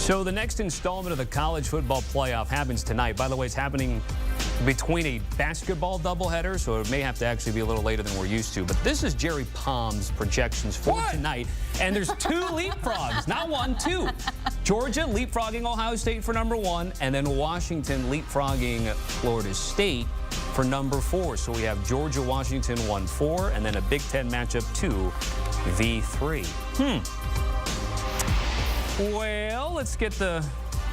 So the next installment of the college football playoff happens tonight. By the way, it's happening between a basketball doubleheader, so it may have to actually be a little later than we're used to. But this is Jerry Palm's projections for tonight. And there's two leapfrogs, not one, two. Georgia leapfrogging Ohio State for number 1, and then Washington leapfrogging Florida State for number 4. So we have Georgia, Washington 1-4, and then a Big Ten matchup 2v3. Well, let's get the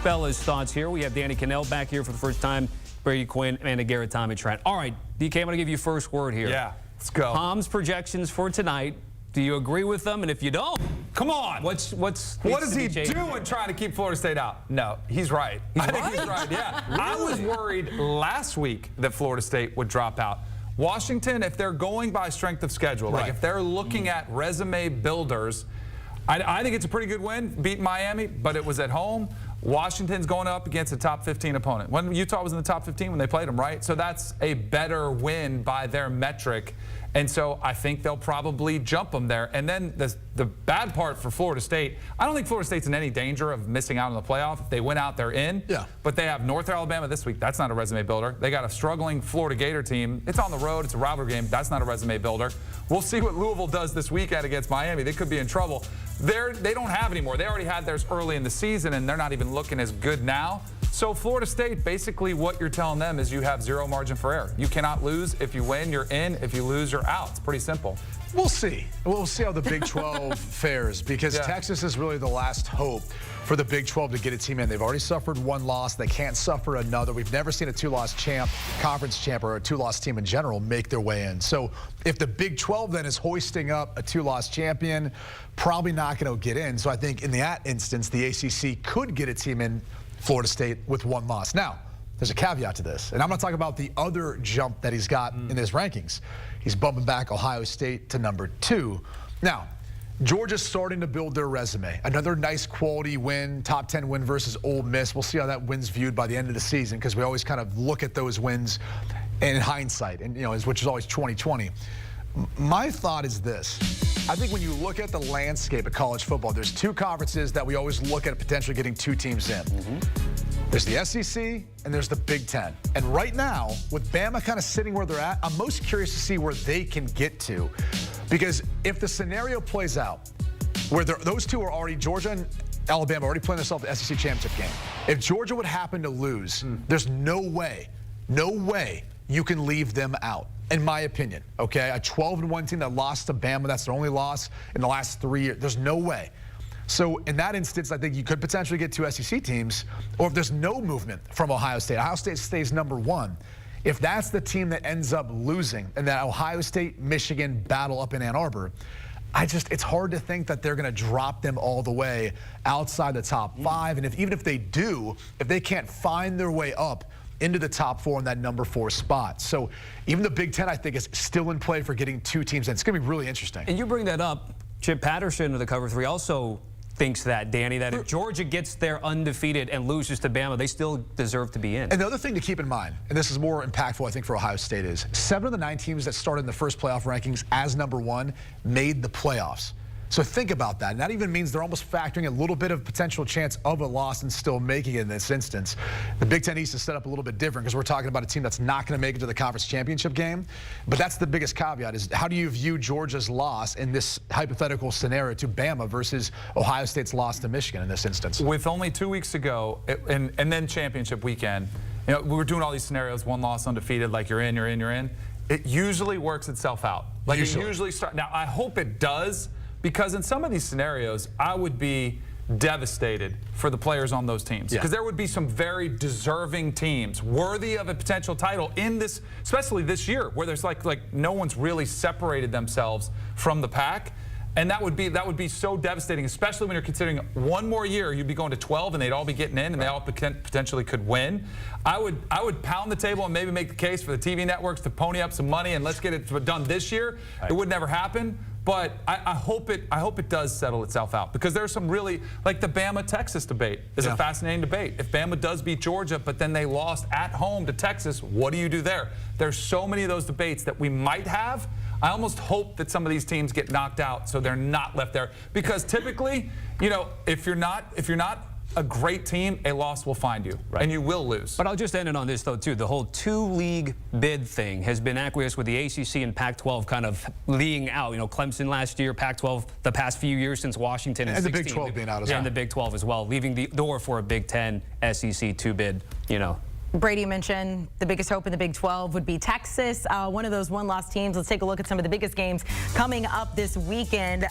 fellas' thoughts here. We have Danny Kanell back here for the first time. Brady, Quinn, and Garrett, Tommy, Trent. All right, DK, I'm going to give you first word here. Yeah, let's go. Palm's projections for tonight. Do you agree with them? And if you don't, come on. What is he doing trying to keep Florida State out? No, he's right. I think he's right, yeah. Really? I was worried last week that Florida State would drop out. Washington, if they're going by strength of schedule, like if they're looking at resume builders, I think it's a pretty good win, beat Miami, but it was at home. Washington's going up against a top 15 opponent. When Utah was in the top 15 when they played them, right? So that's a better win by their metric. And so I think they'll probably jump them there. And then the bad part for Florida State, I don't think Florida State's in any danger of missing out on the playoff. If they win out, they're in. Yeah. But they have North Alabama this week. That's not a resume builder. They got a struggling Florida Gator team. It's on the road. It's a rivalry game. That's not a resume builder. We'll see what Louisville does this weekend against Miami. They could be in trouble. They don't have any more. They already had theirs early in the season, and they're not even looking as good now. So Florida State, basically what you're telling them is you have zero margin for error. You cannot lose. If you win, you're in. If you lose, you're out. It's pretty simple. We'll see. We'll see how the Big 12 fares, because Texas is really the last hope for the Big 12 to get a team in. They've already suffered one loss. They can't suffer another. We've never seen a two-loss champ, conference champ, or a two-loss team in general make their way in. So if the Big 12 then is hoisting up a two-loss champion, probably not going to get in. So I think in that instance, the ACC could get a team in Florida State with one loss. Now, there's a caveat to this, and I'm not talking about the other jump that he's got in his rankings. He's bumping back Ohio State to number 2. Now, Georgia's starting to build their resume. Another nice quality win, top 10 win versus Ole Miss. We'll see how that win's viewed by the end of the season, because we always kind of look at those wins in hindsight, and which is always 2020. My thought is this. I think when you look at the landscape of college football, there's two conferences that we always look at potentially getting two teams in. There's the SEC and there's the Big Ten. And right now, with Bama kind of sitting where they're at, I'm most curious to see where they can get to. Because if the scenario plays out where those two are already, Georgia and Alabama already playing themselves the SEC championship game. If Georgia would happen to lose, there's no way you can leave them out, in my opinion, okay? A 12-1 team that lost to Bama, that's their only loss in the last 3 years. There's no way. So in that instance, I think you could potentially get two SEC teams, or if there's no movement from Ohio State stays number 1. If that's the team that ends up losing in that Ohio State-Michigan battle up in Ann Arbor, it's hard to think that they're going to drop them all the way outside the top 5. And even if they do, if they can't find their way up into the top 4 in that number 4 spot. So even the Big Ten, I think, is still in play for getting two teams in. It's going to be really interesting. And you bring that up. Chip Patterson of the Cover 3 also thinks that, Danny, that if Georgia gets there undefeated and loses to Bama, they still deserve to be in. And the other thing to keep in mind, and this is more impactful, I think, for Ohio State, is 7 of the 9 teams that started in the first playoff rankings as number 1 made the playoffs. So think about that. And that even means they're almost factoring a little bit of potential chance of a loss and still making it in this instance. The Big Ten East is set up a little bit different because we're talking about a team that's not going to make it to the conference championship game. But that's the biggest caveat, is how do you view Georgia's loss in this hypothetical scenario to Bama versus Ohio State's loss to Michigan in this instance? With only 2 weeks to go, and then championship weekend, we were doing all these scenarios, one loss, undefeated, like you're in. It usually works itself out. Like it usually starts. Now, I hope it does, because in some of these scenarios, I would be devastated for the players on those teams. Because there would be some very deserving teams worthy of a potential title in this, especially this year, where there's like no one's really separated themselves from the pack. And that would be so devastating, especially when you're considering one more year, you'd be going to 12 and they'd all be getting in and they all potentially could win. I would pound the table and maybe make the case for the TV networks to pony up some money and let's get it done this year. It would never happen. But I hope it does settle itself out, because there's some really, like the Bama-Texas debate is a fascinating debate. If Bama does beat Georgia, but then they lost at home to Texas, what do you do there? There's so many of those debates that we might have. I almost hope that some of these teams get knocked out so they're not left there, because typically, if you're not a great team, a loss will find you, and you will lose. But I'll just end it on this, though, too. The whole two-league bid thing has been acquiesced with the ACC and Pac-12 kind of leading out. You know, Clemson last year, Pac-12 the past few years since Washington in and 16. the Big 12 being out as well. And the Big 12 as well, leaving the door for a Big 10 SEC two-bid, you know. Brady mentioned the biggest hope in the Big 12 would be Texas, one of those one-loss teams. Let's take a look at some of the biggest games coming up this weekend.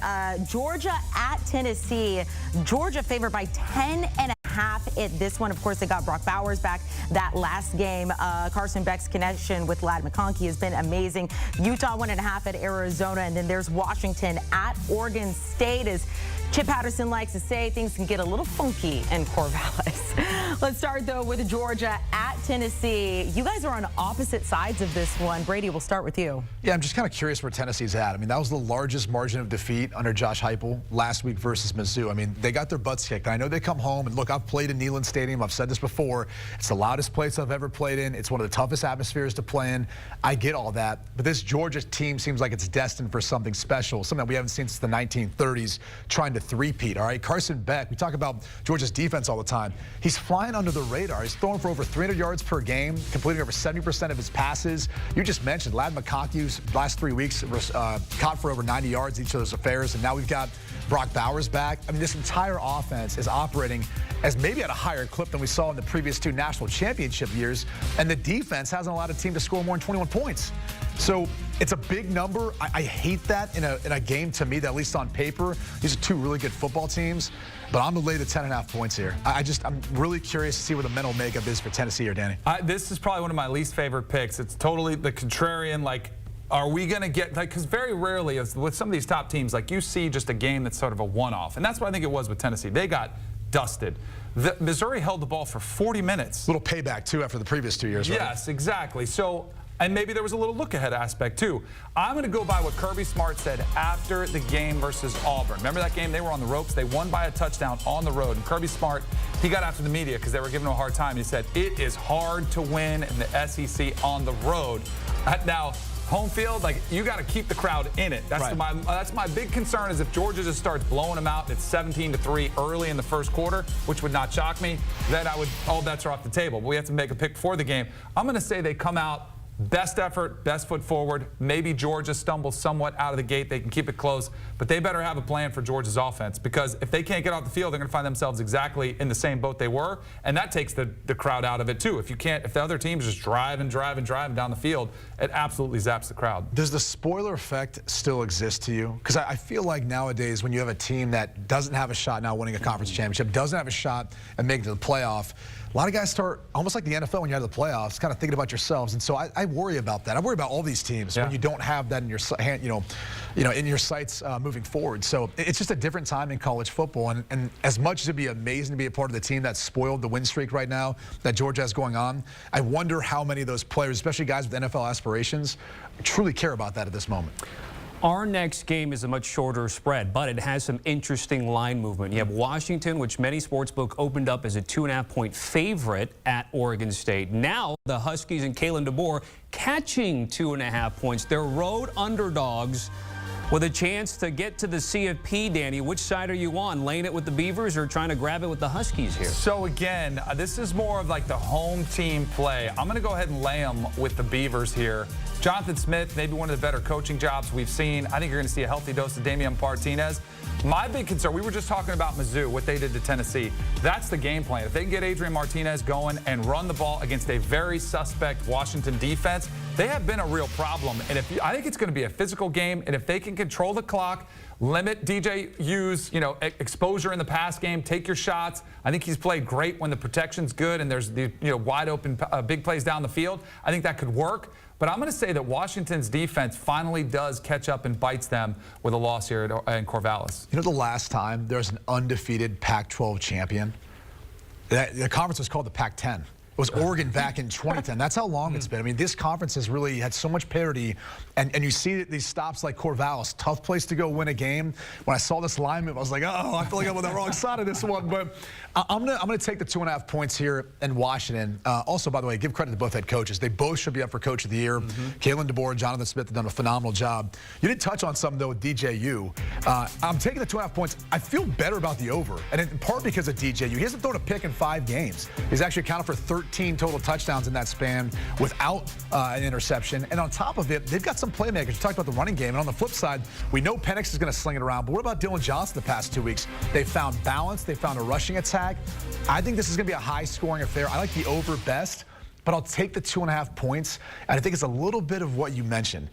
Georgia at Tennessee. Georgia favored by 10.5 at this one. Of course, they got Brock Bowers back that last game. Carson Beck's connection with Ladd McConkey has been amazing. Utah 1.5 at Arizona, and then there's Washington at Oregon State. As Chip Patterson likes to say, things can get a little funky in Corvallis. Let's start, though, with Georgia at Tennessee. You guys are on opposite sides of this one. Brady, we'll start with you. Yeah, I'm just kind of curious where Tennessee's at. I mean, that was the largest margin of defeat under Josh Heupel last week versus Mizzou. I mean, they got their butts kicked. I know they come home, and look, I've played in Neyland Stadium. I've said this before. It's the loudest place I've ever played in. It's one of the toughest atmospheres to play in. I get all that. But this Georgia team seems like it's destined for something special, something that we haven't seen since the 1930s, trying to three-peat, all right? Carson Beck, we talk about Georgia's defense all the time. He's flying under the radar. He's throwing for over 300 yards per game, completing over 70% of his passes. You just mentioned Ladd McConkey's last 3 weeks caught for over 90 yards each of those affairs, and now we've got Brock Bowers back. I mean, this entire offense is operating as maybe at a higher clip than we saw in the previous two national championship years, and the defense hasn't allowed a team to score more than 21 points. So it's a big number. I hate that in a game, to me, that at least on paper, these are two really good football teams. But I'm going to lay the 10.5 points here. I'm really curious to see what the mental makeup is for Tennessee or Danny. This is probably one of my least favorite picks. It's totally the contrarian, like, are we going to get, like, because very rarely with some of these top teams, like, you see just a game that's sort of a one-off. And that's what I think it was with Tennessee. They got dusted. Missouri held the ball for 40 minutes. A little payback, too, after the previous 2 years, right? Yes, exactly. So, and maybe there was a little look-ahead aspect, too. I'm going to go by what Kirby Smart said after the game versus Auburn. Remember that game? They were on the ropes. They won by a touchdown on the road. And Kirby Smart, he got after the media because they were giving him a hard time. He said, it is hard to win in the SEC on the road. Now, home field, like, you got to keep the crowd in it. That's right. That's my big concern, is if Georgia just starts blowing them out and it's 17-3 early in the first quarter, which would not shock me, then all bets are off the table. But we have to make a pick before the game. I'm going to say they come out best effort, best foot forward. Maybe Georgia stumbles somewhat out of the gate. They can keep it close, but they better have a plan for Georgia's offense, because if they can't get off the field, they're going to find themselves exactly in the same boat they were, and that takes the crowd out of it too. If the other team's just driving down the field, it absolutely zaps the crowd. Does the spoiler effect still exist to you? Because I feel like nowadays, when you have a team that doesn't have a shot now winning a conference championship, doesn't have a shot at making it to the playoff, a lot of guys start, almost like the NFL when you have the playoffs, kind of thinking about yourselves. And so I worry about that. I worry about all these teams when you don't have that in your hand, in your sights moving forward. So it's just a different time in college football. And as much as it'd be amazing to be a part of the team that spoiled the win streak right now that Georgia has going on, I wonder how many of those players, especially guys with NFL aspirations, truly care about that at this moment. Our next game is a much shorter spread, but it has some interesting line movement. You have Washington, which many sportsbook opened up as a 2.5-point favorite at Oregon State. Now the Huskies and Kalen DeBoer catching 2.5 points. They're road underdogs with a chance to get to the CFP, Danny. Which side are you on? Laying it with the Beavers or trying to grab it with the Huskies here? So again, this is more of like the home team play. I'm going to go ahead and lay them with the Beavers here. Jonathan Smith, maybe one of the better coaching jobs we've seen. I think you're going to see a healthy dose of Damian Martinez. My big concern, we were just talking about Mizzou, what they did to Tennessee. That's the game plan. If they can get Adrian Martinez going and run the ball against a very suspect Washington defense, they have been a real problem. And I think it's going to be a physical game. And if they can control the clock, limit DJU's, exposure in the pass game, take your shots. I think he's played great when the protection's good and there's the wide open big plays down the field. I think that could work. But I'm going to say that Washington's defense finally does catch up and bites them with a loss here in Corvallis. You know, the last time there was an undefeated Pac-12 champion, the conference was called the Pac-10. was Oregon back in 2010. That's how long it's been. I mean, this conference has really had so much parity, and you see these stops like Corvallis, tough place to go win a game. When I saw this alignment, I was like, oh, I feel like I'm on the wrong side of this one. But I'm gonna take the 2.5 points here in Washington. Also, by the way, give credit to both head coaches. They both should be up for Coach of the Year. Kalen DeBoer and Jonathan Smith have done a phenomenal job. You did touch on something, though, with DJU. I'm taking the 2.5 points. I feel better about the over, and in part because of DJU. He hasn't thrown a pick in 5 games. He's actually accounted for 13 total touchdowns in that span without an interception. And on top of it, they've got some playmakers. You talked about the running game. And on the flip side, we know Penix is going to sling it around. But what about Dylan Johnson the past 2 weeks? They found balance. They found a rushing attack. I think this is going to be a high-scoring affair. I like the over best, but I'll take the 2.5 points. And I think it's a little bit of what you mentioned.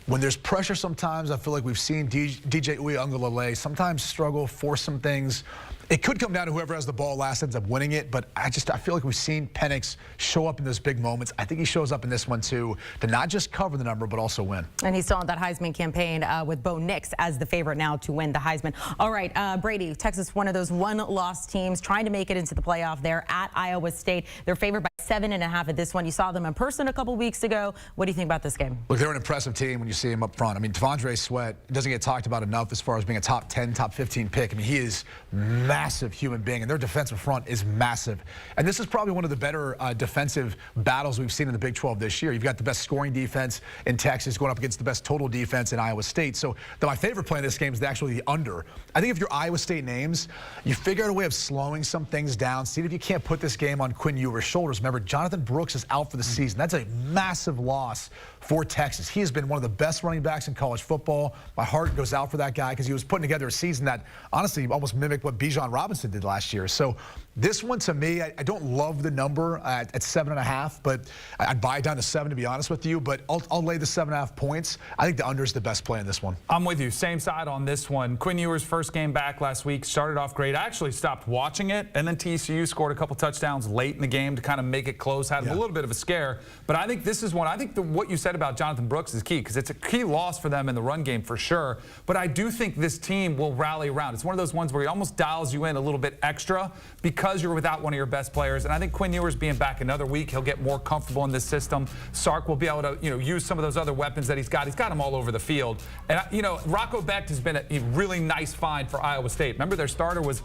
When there's pressure sometimes, I feel like we've seen DJ Uiagalelei sometimes struggle, force some things. It could come down to whoever has the ball last ends up winning it, but I feel like we've seen Penix show up in those big moments. I think he shows up in this one, too, to not just cover the number, but also win. And he's still on that Heisman campaign with Bo Nix as the favorite now to win the Heisman. All right, Brady, Texas, one of those one-loss teams trying to make it into the playoff there at Iowa State. They're favored by 7.5 at this one. You saw them in person a couple weeks ago. What do you think about this game? Look, they're an impressive team when you see them up front. I mean, T'Vondre Sweat doesn't get talked about enough as far as being a top 10, top 15 pick. I mean, he is massive human being, and their defensive front is massive. And this is probably one of the better defensive battles we've seen in the Big 12 this year. You've got the best scoring defense in Texas going up against the best total defense in Iowa State. So my favorite play in this game is actually the under. I think if you're Iowa State names, you figure out a way of slowing some things down, see if you can't put this game on Quinn Ewers' shoulders. Remember, Jonathan Brooks is out for the season. That's a massive loss for Texas. He has been one of the best running backs in college football. My heart goes out for that guy because he was putting together a season that honestly almost mimicked what Bijan Robinson did last year. So this one, to me, I don't love the number at 7.5, but I'd buy it down to 7, to be honest with you. But I'll lay the 7.5 points. I think the under is the best play in this one. I'm with you. Same side on this one. Quinn Ewers' first game back last week started off great. I actually stopped watching it, and then TCU scored a couple touchdowns late in the game to kind of make it close. Had a little bit of a scare. But I think this is one. I think what you said about Jonathan Brooks is key because it's a key loss for them in the run game for sure. But I do think this team will rally around. It's one of those ones where he almost dials you in a little bit extra because you're without one of your best players. And I think Quinn Ewers being back another week, he'll get more comfortable in this system. Sark will be able to, use some of those other weapons that he's got. He's got them all over the field. And, Rocco Becht has been a really nice find for Iowa State. Remember, their starter was,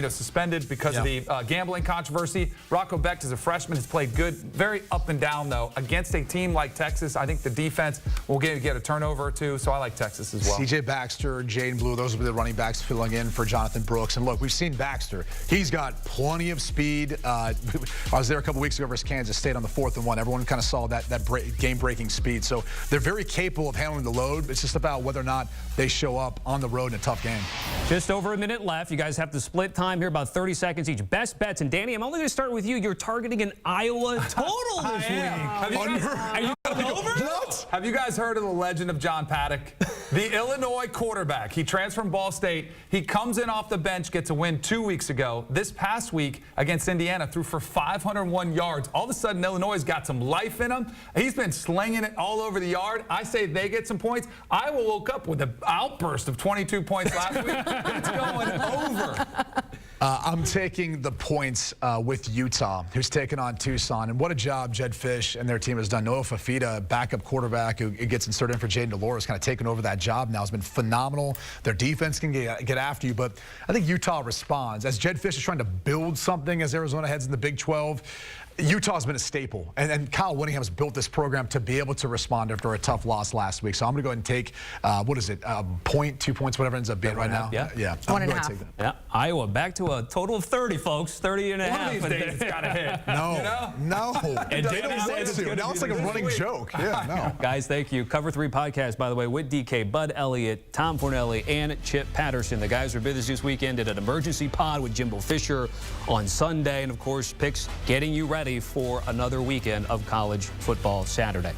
suspended because of the gambling controversy. Rocco Becht is a freshman, has played good, very up and down, though. Against a team like Texas, I think the defense will get a turnover or two, so I like Texas as well. C.J. Baxter, Jaden Blue, those will be the running backs filling in for Jonathan Brooks. And look, we've seen Baxter. He's got plenty of speed. I was there a couple weeks ago versus Kansas State on the 4th and 1. Everyone kind of saw that game-breaking speed. So they're very capable of handling the load. It's just about whether or not they show up on the road in a tough game. Just over a minute left. You guys have to split time here, about 30 seconds each. Best bets. And Danny, I'm only going to start with you. You're targeting an Iowa total this week. Have you guys heard of the legend of John Paddock? The Illinois quarterback. He transferred from Ball State. He comes in off the bench, gets a win 2 weeks ago. This past week against Indiana, threw for 501 yards. All of a sudden, Illinois has got some life in him. He's been slinging it all over the yard. I say they get some points. Iowa woke up with an outburst of 22 points last week. It's going over. I'm taking the points with Utah, who's taken on Tucson. And what a job Jed Fish and their team has done. Noah Fafita, backup quarterback who gets inserted in for Jaden Delores, kind of taken over that job now. Has been phenomenal. Their defense can get after you. But I think Utah responds. As Jed Fish is trying to build something as Arizona heads in the Big 12, Utah's been a staple, and Kyle Whittingham's built this program to be able to respond after a tough loss last week. So I'm going to go ahead and take, what is it, point, 2 points, whatever it ends up being right now. Yeah. 1.5. Yeah. Iowa back to a total of 30, folks. 30 and a half. One of these days it's got to hit. No. And they don't want to. Now it's like a running joke. Yeah, no. Guys, thank you. Cover 3 podcast, by the way, with DK, Bud Elliott, Tom Fornelli, and Chip Patterson. The guys are busy this weekend. Did an emergency pod with Jimbo Fisher on Sunday. And, of course, picks getting you ready for another weekend of college football Saturday.